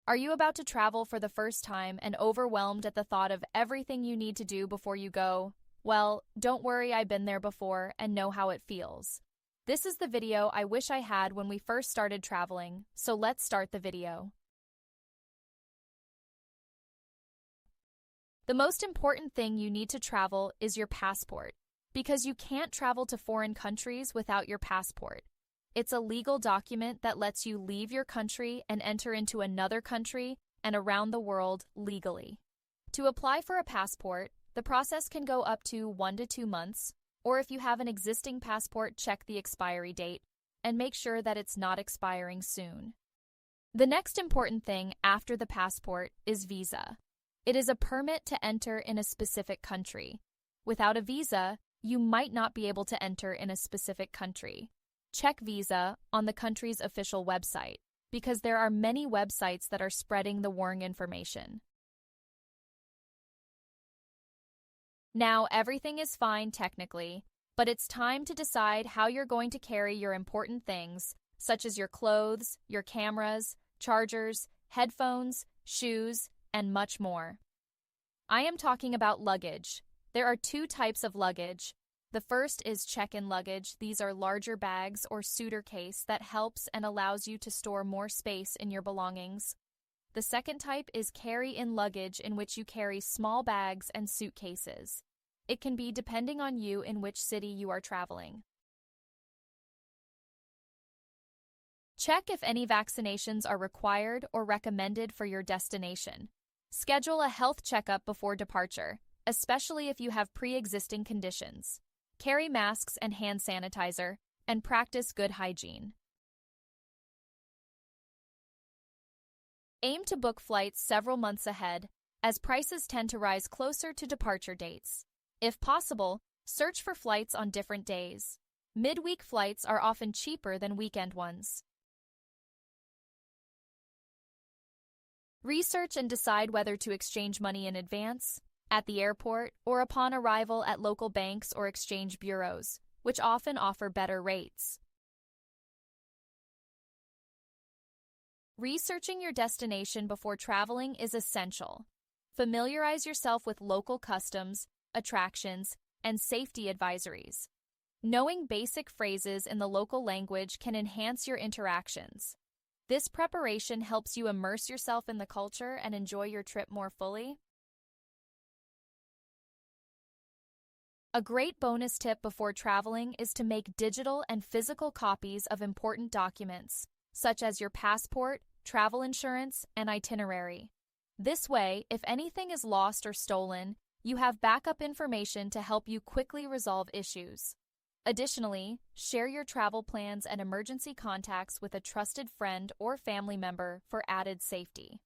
Are you about to travel for the first time and overwhelmed at the thought of everything you need to do before you go? Well, don't worry, I've been there before and know how it feels. This is the video I wish I had when we first started traveling, so let's start the video. The most important thing you need to travel is your passport, because you can't travel to foreign countries without your passport. It's a legal document that lets you leave your country and enter into another country and around the world legally. To apply for a passport, the process can go up to 1 to 2 months, or if you have an existing passport, check the expiry date and make sure that it's not expiring soon. The next important thing after the passport is visa. It is a permit to enter in a specific country. Without a visa, you might not be able to enter in a specific country. Check visa on the country's official website, because there are many websites that are spreading the wrong information. Now, everything is fine technically, but it's time to decide how you're going to carry your important things, such as your clothes, your cameras, chargers, headphones, shoes, and much more. I am talking about luggage. There are 2 types of luggage. The first is check-in luggage. These are larger bags or suitor case that helps and allows you to store more space in your belongings. The second type is carry-in luggage, in which you carry small bags and suitcases. It can be depending on you in which city you are traveling. Check if any vaccinations are required or recommended for your destination. Schedule a health checkup before departure, especially if you have pre-existing conditions. Carry masks and hand sanitizer, and practice good hygiene. Aim to book flights several months ahead, as prices tend to rise closer to departure dates. If possible, search for flights on different days. Midweek flights are often cheaper than weekend ones. Research and decide whether to exchange money in advance, at the airport, or upon arrival at local banks or exchange bureaus, which often offer better rates. Researching your destination before traveling is essential. Familiarize yourself with local customs, attractions, and safety advisories. Knowing basic phrases in the local language can enhance your interactions. This preparation helps you immerse yourself in the culture and enjoy your trip more fully. A great bonus tip before traveling is to make digital and physical copies of important documents, such as your passport, travel insurance, and itinerary. This way, if anything is lost or stolen, you have backup information to help you quickly resolve issues. Additionally, share your travel plans and emergency contacts with a trusted friend or family member for added safety.